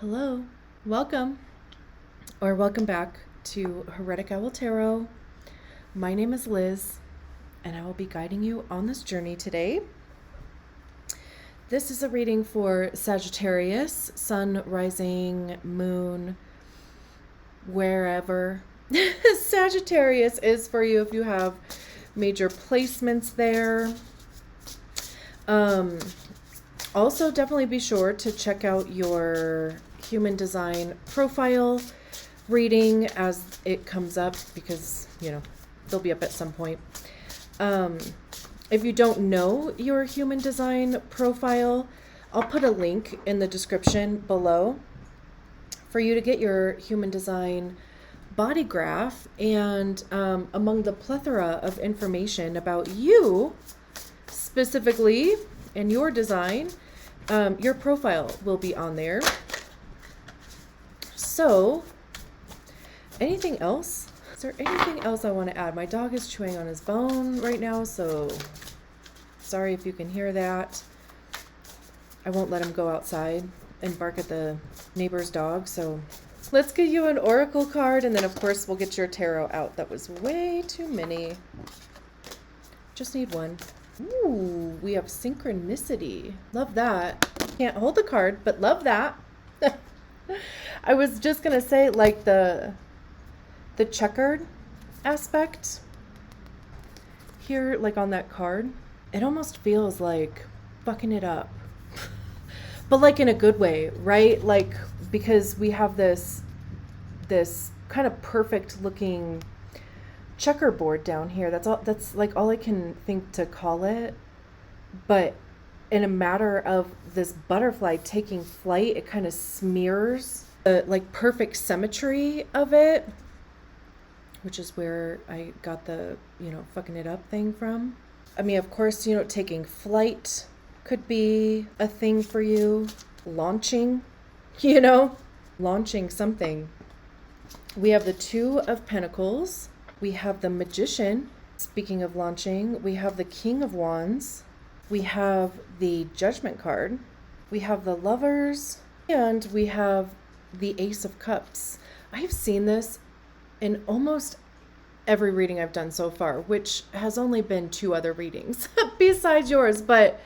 Hello, welcome, or welcome back to Heretic Owl Tarot. My name is Liz, and I will be guiding you on this journey today. This is a reading for Sagittarius, Sun, Rising, Moon, wherever Sagittarius is for you if you have major placements there. Also, definitely be sure to check out your human design profile reading as it comes up because, they'll be up at some point. If you don't know your human design profile, I'll put a link in the description below for you to get your human design body graph. And among the plethora of information about you specifically and your design, your profile will be on there. So, anything else? Is there anything else I want to add? My dog is chewing on his bone right now, so sorry if you can hear that. I won't let him go outside and bark at the neighbor's dog, so let's get you an oracle card, and then of course we'll get your tarot out. That was way too many. Just need one. Ooh, we have synchronicity. Love that. Can't hold the card, but love that. I was just gonna say, like the checkered aspect here, like on that card, it almost feels like fucking it up, but like in a good way, right? Like because we have this kind of perfect looking checkerboard down here. That's like all I can think to call it. But in a matter of this butterfly taking flight, it kind of smears the like perfect symmetry of it, which is where I got the, fucking it up thing from. I mean, of course, taking flight could be a thing for you. Launching, launching something. We have the Two of Pentacles. We have the Magician. Speaking of launching, we have the King of Wands. We have the Judgment card. We have the Lovers. And we have the Ace of Cups. I've seen this in almost every reading I've done so far, which has only been 2 other readings besides yours, but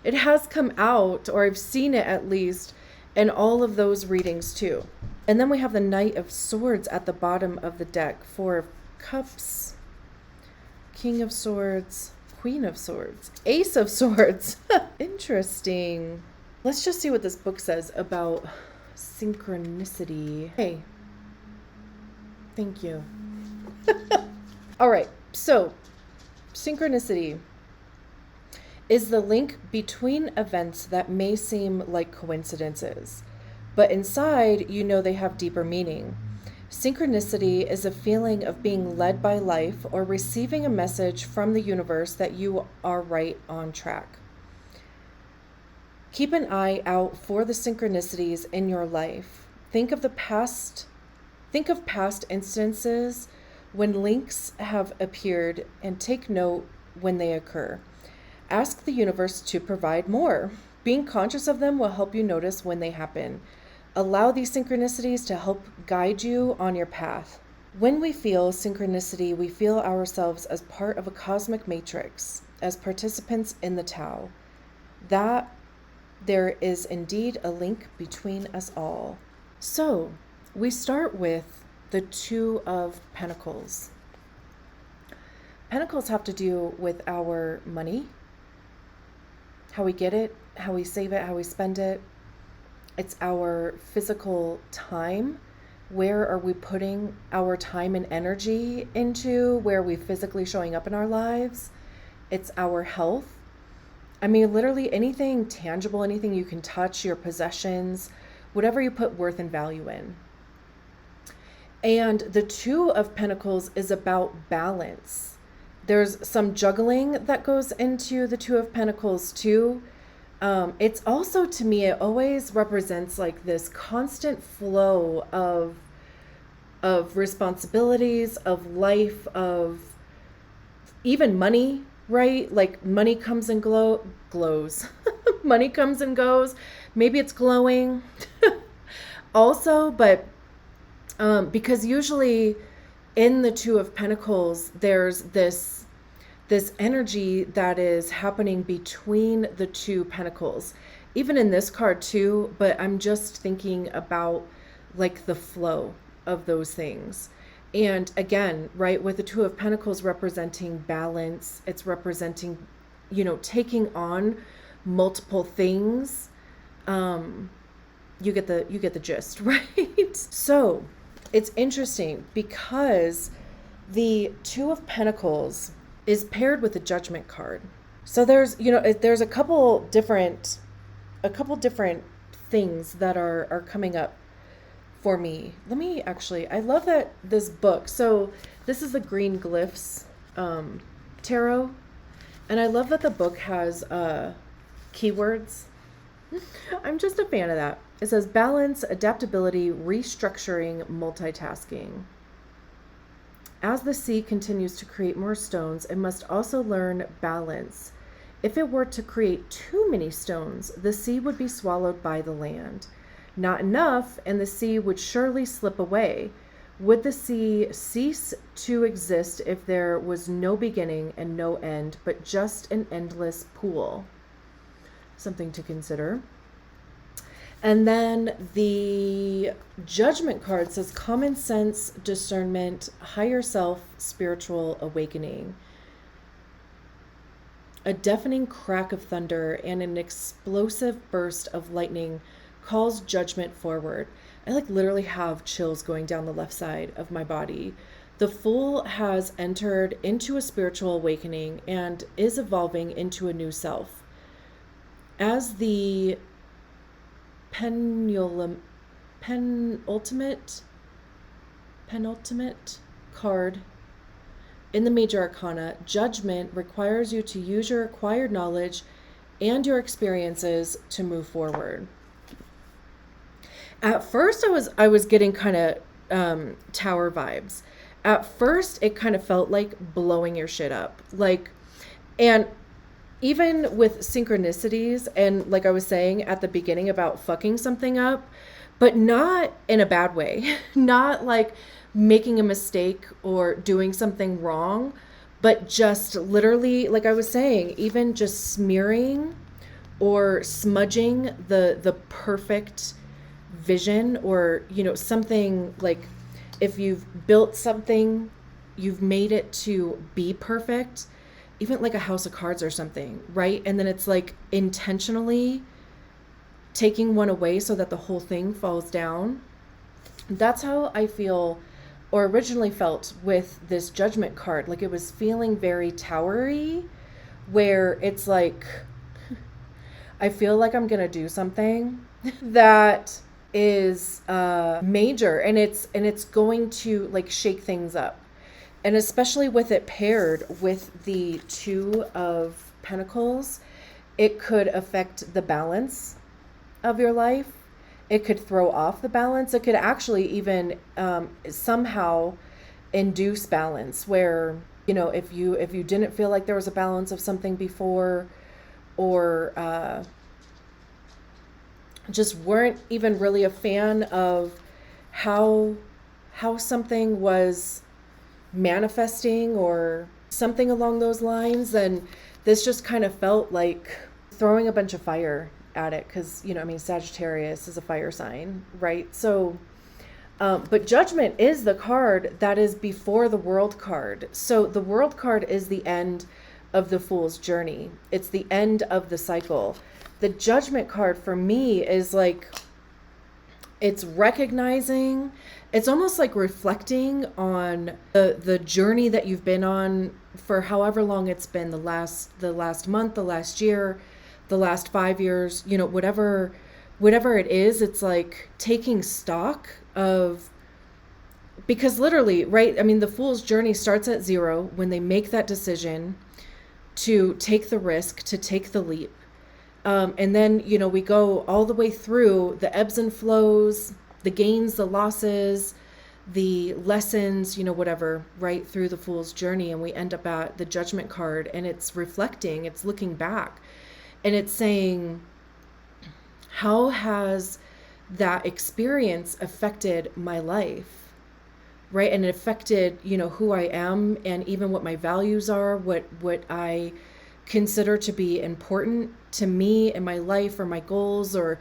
it has come out, or I've seen it at least, in all of those readings too. And then we have the Knight of Swords at the bottom of the deck. 4 of Cups, King of Swords, Queen of Swords, Ace of Swords. Interesting. Let's just see what this book says about synchronicity. Hey, thank you. All right, so synchronicity is the link between events that may seem like coincidences, but inside, they have deeper meaning. Synchronicity is a feeling of being led by life or receiving a message from the universe that you are right on track. Keep an eye out for the synchronicities in your life. Think of past instances when links have appeared and take note when they occur. Ask the universe to provide more. Being conscious of them will help you notice when they happen. Allow these synchronicities to help guide you on your path. When we feel synchronicity, we feel ourselves as part of a cosmic matrix, as participants in the Tao. That there is indeed a link between us all. So, we start with the Two of Pentacles. Pentacles have to do with our money, how we get it, how we save it, how we spend it. It's our physical time. Where are we putting our time and energy into? Where are we physically showing up in our lives? It's our health. I mean, literally anything tangible, anything you can touch, your possessions, whatever you put worth and value in. And the Two of Pentacles is about balance. There's some juggling that goes into the Two of Pentacles too. It's also, to me, it always represents like this constant flow of responsibilities, of life, of even money, right? Like money comes and glows. Money comes and goes. Maybe it's glowing. Also, but because usually in the Two of Pentacles, there's this energy that is happening between the two pentacles, even in this card too, but I'm just thinking about like the flow of those things. And again, right, with the Two of Pentacles representing balance, it's representing, taking on multiple things. You get the gist, right? So it's interesting because the Two of Pentacles is paired with the Judgment card. So there's a couple different things that are coming up for me. I love that this book. So this is the Green Glyphs tarot, and I love that the book has keywords. I'm just a fan of that. It says balance, adaptability, restructuring, multitasking. As the sea continues to create more stones, it must also learn balance. If it were to create too many stones, the sea would be swallowed by the land. Not enough, and the sea would surely slip away. Would the sea cease to exist if there was no beginning and no end, but just an endless pool? Something to consider. And then the Judgment card says common sense, discernment, higher self, spiritual awakening. A deafening crack of thunder and an explosive burst of lightning calls judgment forward. I literally have chills going down the left side of my body. The Fool has entered into a spiritual awakening and is evolving into a new self. As the penultimate card in the Major Arcana, Judgment requires you to use your acquired knowledge and your experiences to move forward. At first, I was getting kind of Tower vibes. At first, it kind of felt like blowing your shit up, and even with synchronicities, and like I was saying at the beginning about fucking something up, but not in a bad way, not like making a mistake or doing something wrong, but just literally, like I was saying, even just smearing or smudging the perfect vision, or something, like if you've built something, you've made it to be perfect, even like a house of cards or something, right? And then it's like intentionally taking one away so that the whole thing falls down. That's how I feel, or originally felt, with this Judgment card. Like it was feeling very towery, where it's like, I feel like I'm gonna do something that is major, and it's going to like shake things up. And especially with it paired with the Two of Pentacles, it could affect the balance of your life. It could throw off the balance. It could actually even somehow induce balance, where, if you didn't feel like there was a balance of something before, or just weren't even really a fan of how something was manifesting or something along those lines, then this just kind of felt like throwing a bunch of fire at it, because Sagittarius is a fire sign, right? So but Judgment is the card that is before the World card. So the World card is the end of the Fool's journey. It's the end of the cycle. The Judgment card for me is like, it's recognizing, it's almost like reflecting on the journey that you've been on for however long it's been, the last month, the last year, the last 5 years, whatever it is. It's like taking stock of, because literally, right? The Fool's journey starts at 0 when they make that decision to take the risk, to take the leap. And then, we go all the way through the ebbs and flows, the gains, the losses, the lessons, whatever, right through the Fool's journey. And we end up at the Judgment card, and it's reflecting, it's looking back, and it's saying, how has that experience affected my life, right? And it affected, who I am, and even what my values are, what I consider to be important to me in my life, or my goals, or,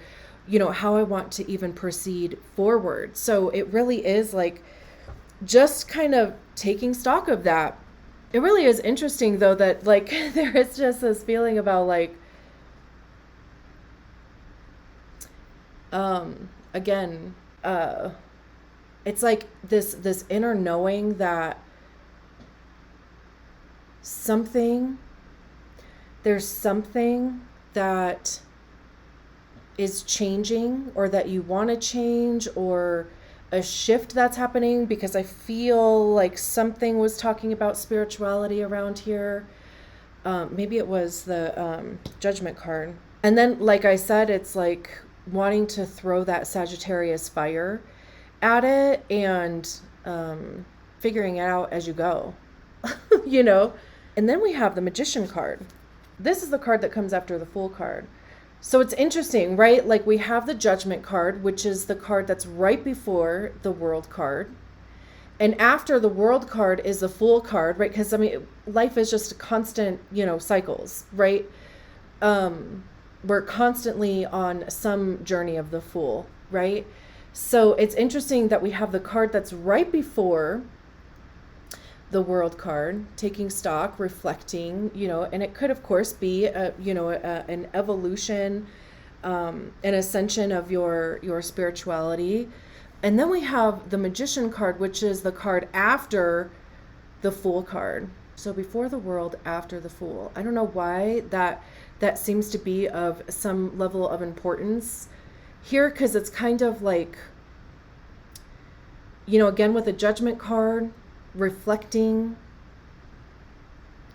how I want to even proceed forward. So it really is like just kind of taking stock of that. It really is interesting though, that like there is just this feeling about like, again, it's like this inner knowing that there's something that is changing, or that you want to change, or a shift that's happening, because I feel like something was talking about spirituality around here. Maybe it was the judgment card. And then, like I said, it's like wanting to throw that Sagittarius fire at it, and figuring it out as you go, And then we have the Magician card. This is the card that comes after the Fool card. So it's interesting, right? Like we have the Judgment card, which is the card that's right before the World card. And after the World card is the Fool card, right? Because, life is just a constant, cycles, right? We're constantly on some journey of the Fool, right? So it's interesting that we have the card that's right before the World card, taking stock, reflecting, and it could, of course, be an evolution, an ascension of your spirituality. And then we have the Magician card, which is the card after the Fool card. So before the World, after the Fool. I don't know why that seems to be of some level of importance here, because it's kind of like, again, with the Judgment card, reflecting,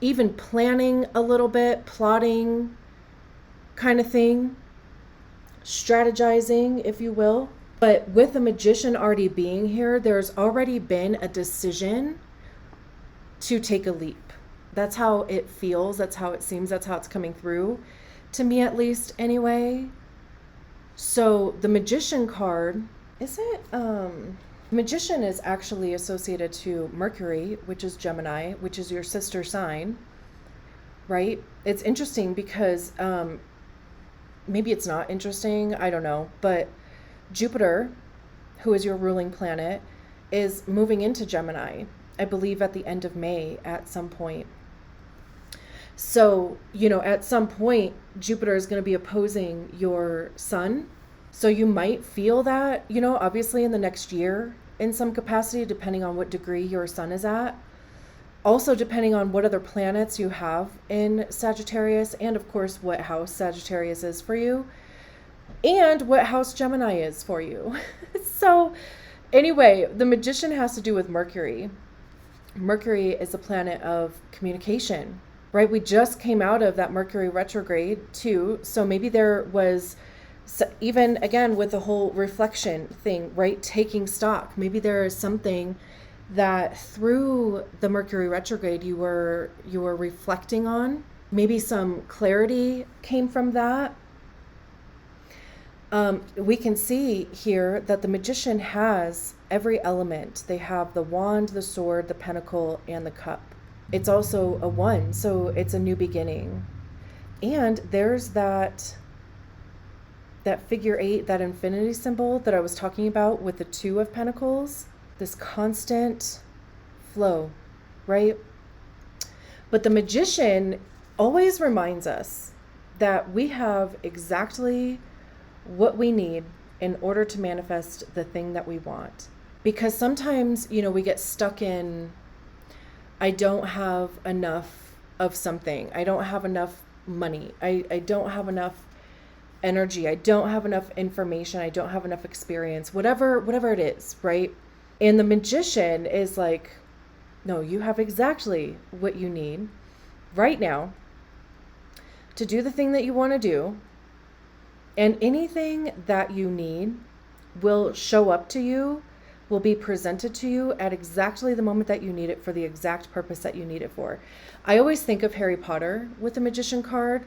even planning a little bit, plotting kind of thing, strategizing, if you will. But with the Magician already being here, there's already been a decision to take a leap. That's how it feels. That's how it seems. That's how it's coming through, to me at least, anyway. So the Magician card, Magician is actually associated to Mercury, which is Gemini, which is your sister sign, right? It's interesting because maybe it's not interesting, I don't know, but Jupiter, who is your ruling planet, is moving into Gemini, I believe at the end of May at some point. So, at some point, Jupiter is going to be opposing your sun. So you might feel that, obviously in the next year in some capacity, depending on what degree your sun is at. Also, depending on what other planets you have in Sagittarius, and of course, what house Sagittarius is for you, and what house Gemini is for you. So anyway, the Magician has to do with Mercury. Mercury is a planet of communication, right? We just came out of that Mercury retrograde too. So maybe there was, even again with the whole reflection thing, right? Taking stock. Maybe there is something that through the Mercury retrograde you were reflecting on. Maybe some clarity came from that. We can see here that the Magician has every element. They have the wand, the sword, the pentacle, and the cup. It's also a 1, so it's a new beginning. And there's that figure 8, that infinity symbol that I was talking about with the 2 of Pentacles, this constant flow, right? But the Magician always reminds us that we have exactly what we need in order to manifest the thing that we want. Because sometimes, we get stuck in, I don't have enough of something. I don't have enough money. I don't have enough energy. I don't have enough information. I don't have enough experience, whatever it is, right? And the Magician is like, no, you have exactly what you need right now to do the thing that you want to do. And anything that you need will show up to you, will be presented to you at exactly the moment that you need it for the exact purpose that you need it for. I always think of Harry Potter with the Magician card,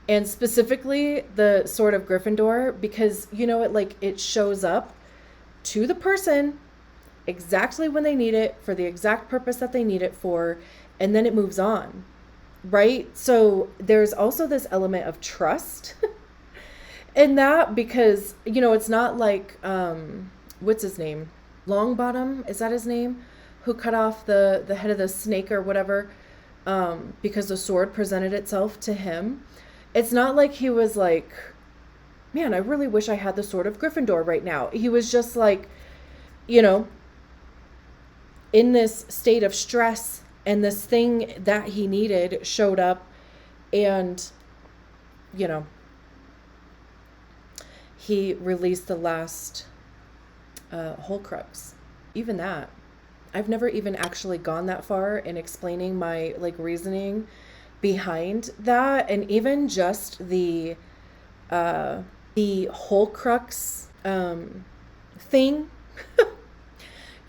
And specifically the Sword of Gryffindor, because it shows up to the person exactly when they need it for the exact purpose that they need it for, and then it moves on, right? So there's also this element of trust in that, because it's not like what's his name, Longbottom, is that his name, who cut off the head of the snake or whatever, because the sword presented itself to him. It's not like he was like, man, I really wish I had the Sword of Gryffindor right now. He was just like, in this state of stress, and this thing that he needed showed up, and, he released the last Horcrux. Even that. I've never even actually gone that far in explaining my reasoning behind that, and even just the Horcrux thing,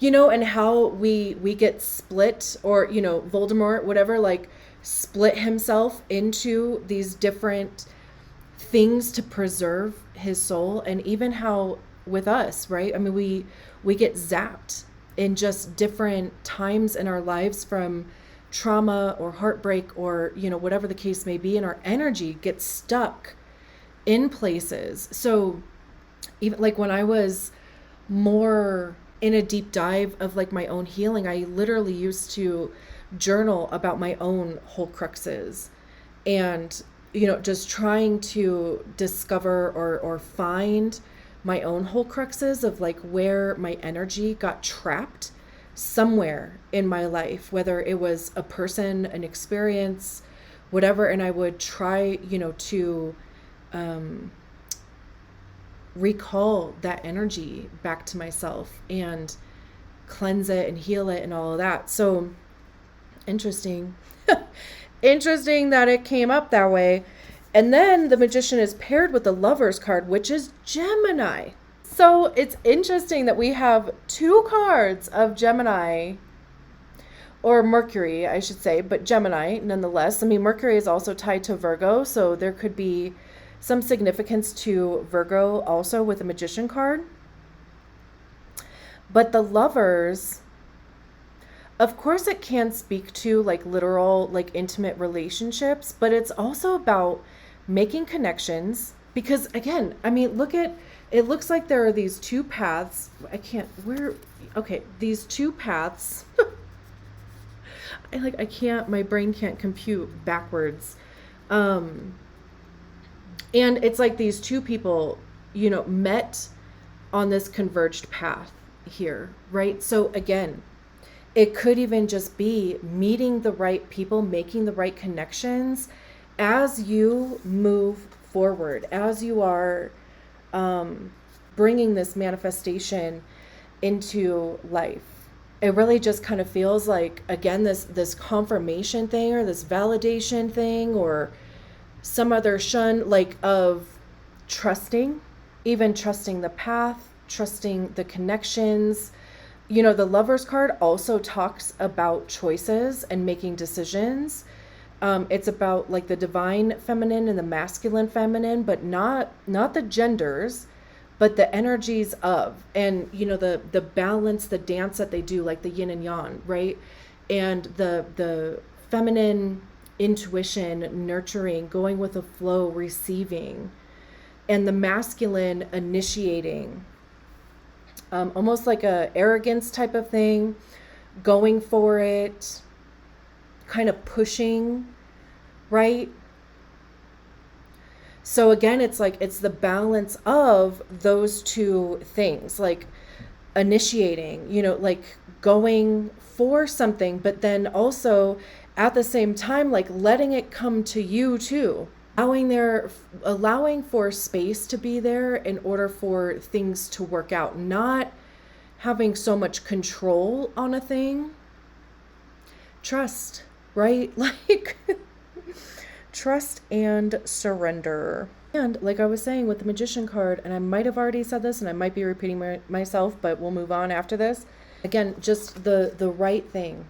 and how we get split, or Voldemort, whatever, split himself into these different things to preserve his soul. And even how with us, right? I mean, we get zapped in just different times in our lives from trauma or heartbreak, or whatever the case may be, and our energy gets stuck in places. So even when I was more in a deep dive of my own healing, I literally used to journal about my own Horcruxes, and just trying to discover or find my own Horcruxes of where my energy got trapped somewhere in my life, whether it was a person, an experience, whatever. And I would try, to recall that energy back to myself and cleanse it and heal it and all of that. So interesting. Interesting that it came up that way. And then the Magician is paired with the Lovers card, which is Gemini. So it's interesting that we have two cards of Gemini, or Mercury, I should say, but Gemini nonetheless. I mean, Mercury is also tied to Virgo, so there could be some significance to Virgo also with the Magician card. But the Lovers, of course, it can speak to literal, intimate relationships, but it's also about making connections. Because again, I mean, it looks like there are these two paths. These two paths. I can't, my brain can't compute backwards. And it's these two people, met on this converged path here, right? So again, it could even just be meeting the right people, making the right connections as you move forward, as you are bringing this manifestation into life. It really just kind of feels like, again, this confirmation thing, or this validation thing, or some other shun, of trusting, even trusting the path, trusting the connections. The Lovers card also talks about choices and making decisions. It's about the divine feminine and the masculine feminine, but not the genders, but the energies of, and the balance, the dance that they do, the yin and yang, right? And the feminine intuition, nurturing, going with the flow, receiving, and the masculine initiating, almost like a arrogance type of thing, going for it, kind of pushing, right? So again, it's it's the balance of those two things, initiating, going for something, but then also at the same time, letting it come to you too, allowing for space to be there in order for things to work out, not having so much control on a thing. Trust, right? Trust and surrender. And like I was saying with the Magician card, and I might have already said this and I might be repeating myself, but we'll move on after this. Again, just the right thing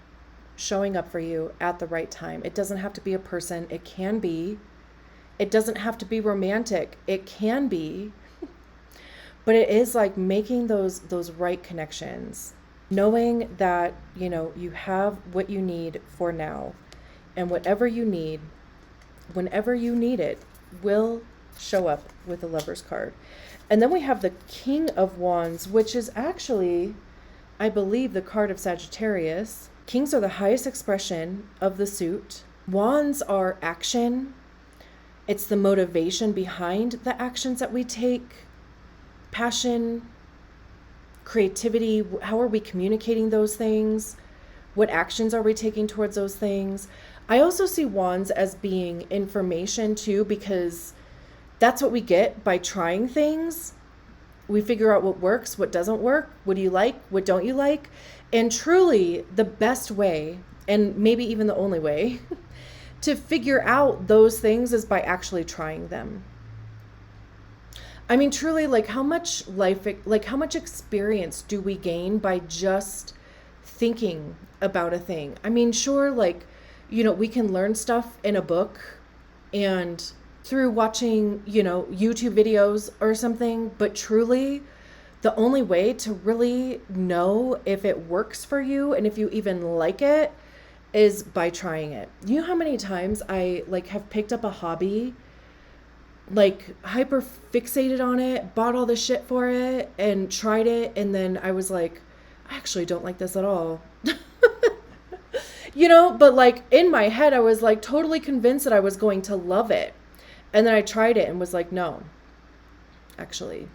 showing up for you at the right time. It doesn't have to be a person. It can be It doesn't have to be romantic. It can be, but it is like making those right connections, knowing that, you know, you have what you need for now, and whatever you need, whenever you need it, will show up with the Lover's card. And then we have the King of Wands, which is actually, I believe, the card of Sagittarius. Kings are the highest expression of the suit. Wands are action. It's the motivation behind the actions that we take. Passion, creativity, how are we communicating those things? What actions are we taking towards those things? I also see Wands as being information too, because that's what we get by trying things. We figure out what works, what doesn't work, what do you like, what don't you like? And truly the best way, and maybe even the only way, to figure out those things is by actually trying them. I mean, truly, like how much experience do we gain by just thinking about a thing? I mean, sure, like, you know, we can learn stuff in a book and through watching, you know, YouTube videos or something, but truly the only way to really know if it works for you and if you even like it is by trying it. You know how many times I like have picked up a hobby, like hyper fixated on it, bought all the shit for it and tried it, and then I was like, I actually don't like this at all. You know, but like in my head I was like totally convinced that I was going to love it. And then I tried it and was like, no, actually,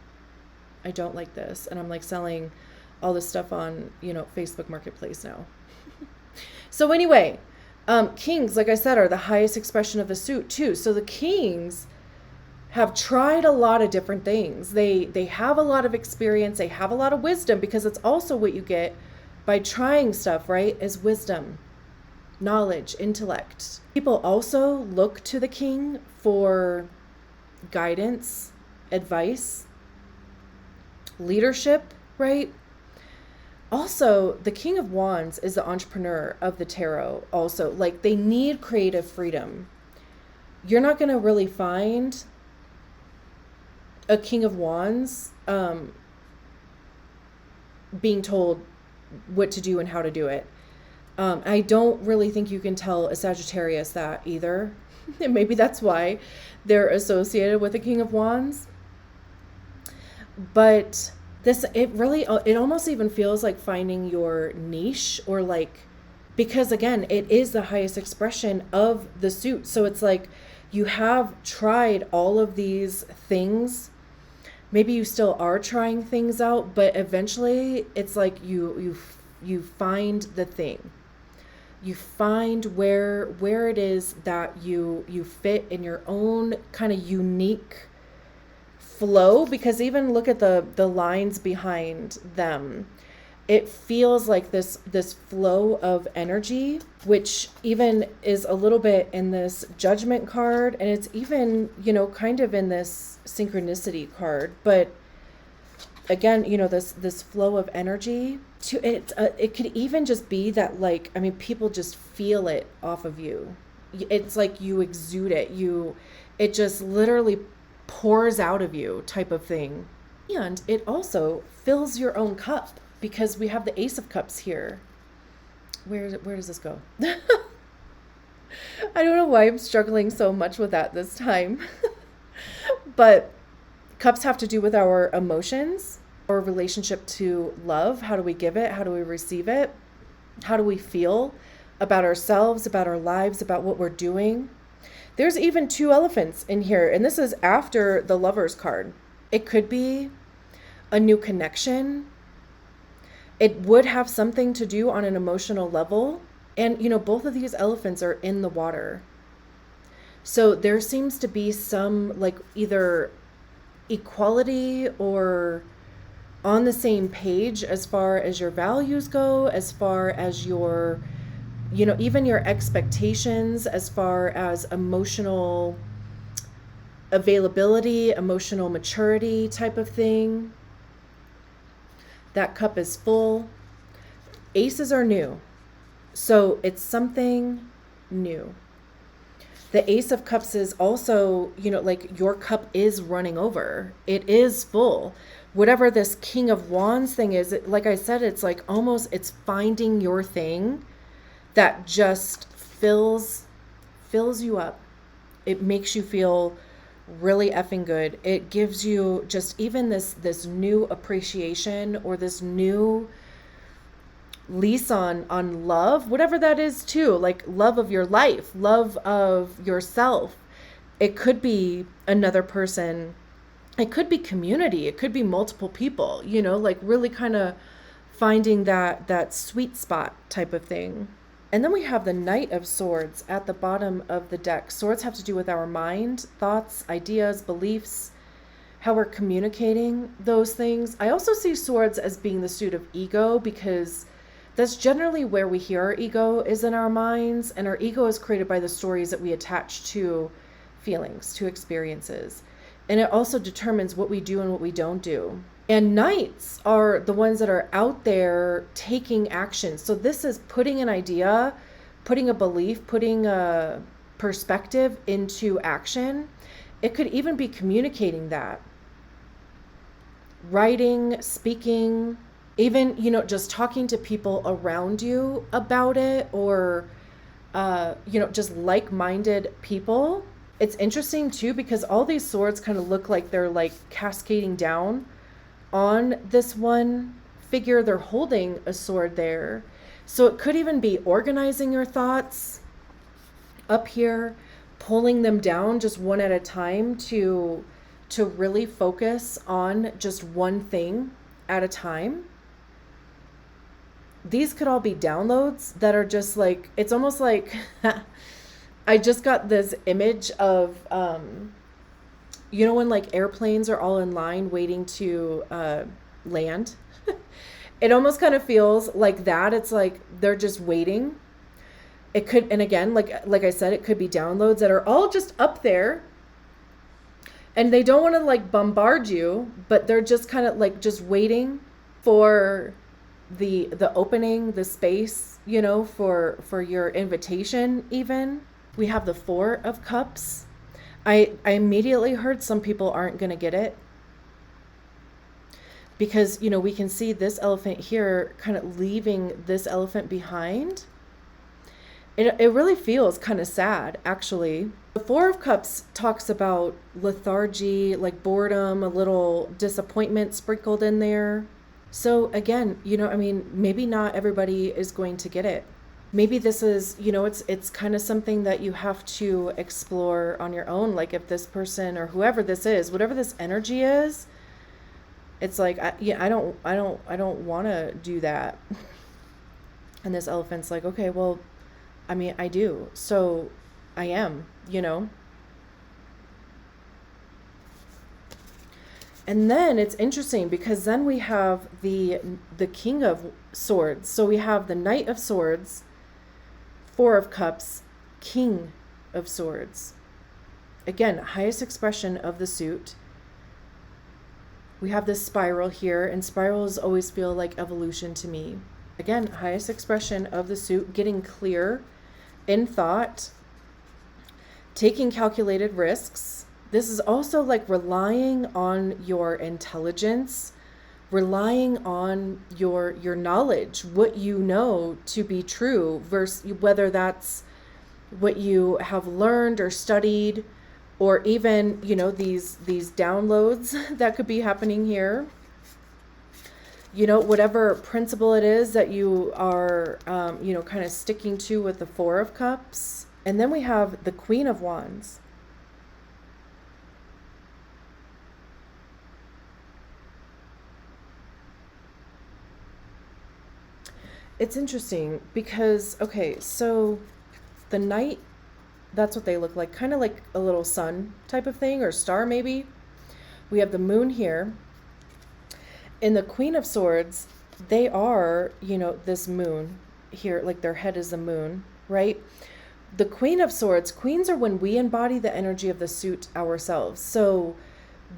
I don't like this. And I'm like selling all this stuff on, you know, Facebook Marketplace now. So anyway, kings, like I said, are the highest expression of the suit too. So the kings have tried a lot of different things. They have a lot of experience. They have a lot of wisdom, because it's also what you get by trying stuff, right? Is wisdom, knowledge, intellect. People also look to the king for guidance, advice, leadership, right? Also, the King of Wands is the entrepreneur of the tarot also. Like, they need creative freedom. You're not going to really find a King of Wands being told what to do and how to do it. I don't really think you can tell a Sagittarius that either. And maybe that's why they're associated with the King of Wands. But it almost even feels like finding your niche, or like, because again, it is the highest expression of the suit. So it's like you have tried all of these things. Maybe you still are trying things out, but eventually it's like you find the thing. You find where it is that you fit in your own kind of unique flow, because even look at the lines behind them. It feels like this flow of energy, which even is a little bit in this Judgment card, and it's even, you know, kind of in this Synchronicity card. But again, you know, this flow of energy to it. It could even just be that, like, I mean, people just feel it off of you. It's like you exude it. It just literally pours out of you, type of thing. And it also fills your own cup, because we have the Ace of Cups here. Where does this go? I don't know why I'm struggling so much with that this time. But cups have to do with our emotions, our relationship to love. How do we give it? How do we receive it? How do we feel about ourselves, about our lives, about what we're doing? There's even 2 elephants in here, and this is after the Lover's card. It could be a new connection. It would have something to do on an emotional level. And, you know, both of these elephants are in the water. So there seems to be some, like, either equality or on the same page as far as your values go, as far as your, you know, even your expectations, as far as emotional availability, emotional maturity type of thing. That cup is full. Aces are new. So it's something new. The Ace of Cups is also, like your cup is running over. It is full. Whatever this King of Wands thing is, like I said, it's like almost, it's finding your thing that just fills you up. It makes you feel really effing good. It gives you just even this new appreciation, or this new lease on love, whatever that is too, like love of your life, love of yourself. It could be another person, it could be community, it could be multiple people, like really kind of finding that sweet spot type of thing. And then we have the Knight of Swords at the bottom of the deck. Swords have to do with our mind, thoughts, ideas, beliefs, how we're communicating those things. I also see swords as being the suit of ego, because that's generally where we hear our ego is in our minds. And our ego is created by the stories that we attach to feelings, to experiences. And it also determines what we do and what we don't do. And knights are the ones that are out there taking action. So this is putting an idea, putting a belief, putting a perspective into action. It could even be communicating that. Writing, speaking, even, just talking to people around you about it, or, just like-minded people. It's interesting too, because all these swords kind of look like they're like cascading down on this one figure. They're holding a sword there. So it could even be organizing your thoughts up here, pulling them down just one at a time to really focus on just one thing at a time. These could all be downloads that are just like, it's almost like I just got this image of when like airplanes are all in line waiting to land. It almost kind of feels like that. It's like they're just waiting. It could, and again, like I said, it could be downloads that are all just up there, and they don't want to like bombard you, but they're just kind of like just waiting for the opening, the space, for your invitation. Even we have the Four of Cups. I immediately heard some people aren't going to get it, because, we can see this elephant here kind of leaving this elephant behind. It really feels kind of sad, actually. The Four of Cups talks about lethargy, like boredom, a little disappointment sprinkled in there. So again, maybe not everybody is going to get it. Maybe this is, it's kind of something that you have to explore on your own. Like if this person or whoever this is, whatever this energy is, it's like, I don't want to do that. And this elephant's like, okay, well, I do. So I am, And then it's interesting, because then we have the King of Swords. So we have the Knight of Swords, Four of Cups, King of Swords. Again, highest expression of the suit. We have this spiral here, and spirals always feel like evolution to me. Again, highest expression of the suit, getting clear in thought, taking calculated risks. This is also like relying on your intelligence, relying on your knowledge, what you know to be true, versus whether that's what you have learned or studied, or even, these downloads that could be happening here. Whatever principle it is that you are, kind of sticking to with the Four of Cups. And then we have the Queen of Wands. It's interesting because, okay, so the Knight, that's what they look like, kind of like a little sun type of thing, or star maybe. We have the moon here. In the Queen of Swords, they are, this moon here, like their head is the moon, right? The Queen of Swords, queens are when we embody the energy of the suit ourselves. So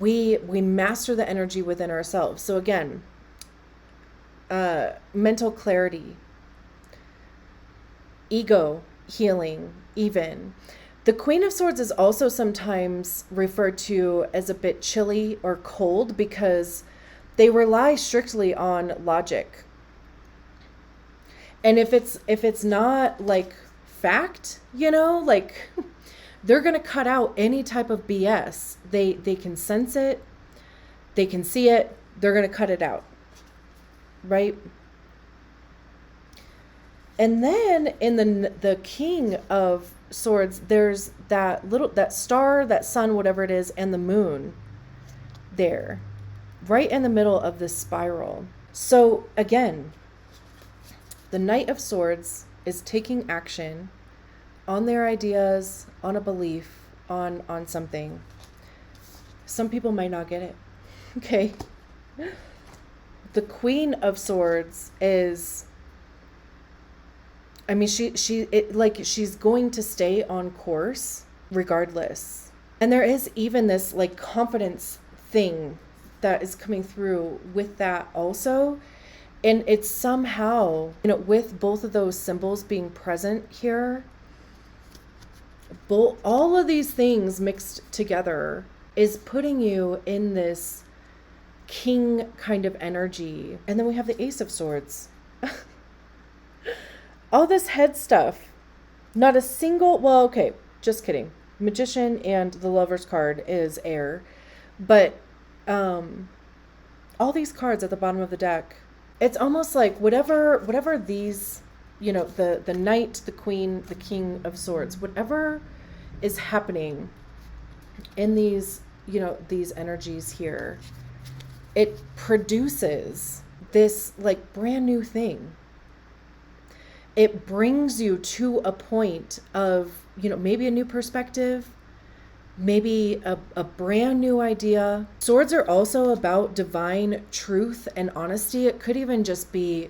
we master the energy within ourselves. So again, mental clarity, ego healing, even The Queen of Swords is also sometimes referred to as a bit chilly or cold because they rely strictly on logic. And if it's not like fact, like they're going to cut out any type of BS. They can sense it. They can see it. They're going to cut it out. Right? And then in the King of Swords, there's that star, that sun, whatever it is, and the moon there, right in the middle of this spiral. So again, the Knight of Swords is taking action on their ideas, on a belief, on something. Some people might not get it. Okay. The Queen of Swords is, I mean, she's going to stay on course regardless. And there is even this like confidence thing that is coming through with that also. And it's somehow, with both of those symbols being present here, all of these things mixed together is putting you in this king kind of energy. And then we have the Ace of Swords. All this head stuff. Not a single, well, okay, just kidding. Magician and the Lover's card is air. But all these cards at the bottom of the deck, it's almost like whatever these, the Knight, the Queen, the King of Swords, whatever is happening in these, these energies here, it produces this like brand new thing. It brings you to a point of, maybe a new perspective, maybe a brand new idea. Swords are also about divine truth and honesty. It could even just be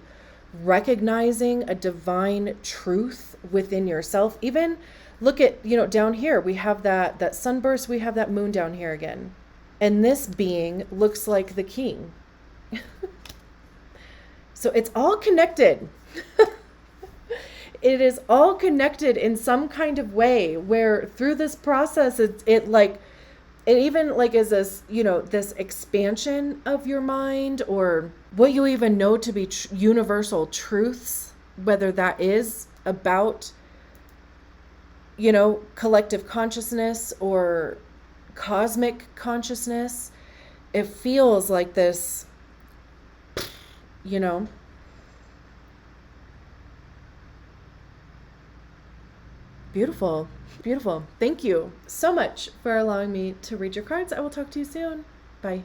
recognizing a divine truth within yourself. Even look at, down here, we have that sunburst, we have that moon down here again. And this being looks like the king. So it's all connected. It is all connected in some kind of way where through this process, it even like is this, this expansion of your mind or what you even know to be universal truths, whether that is about, collective consciousness or cosmic consciousness. It feels like this, Beautiful. Beautiful. Thank you so much for allowing me to read your cards. I will talk to you soon. Bye.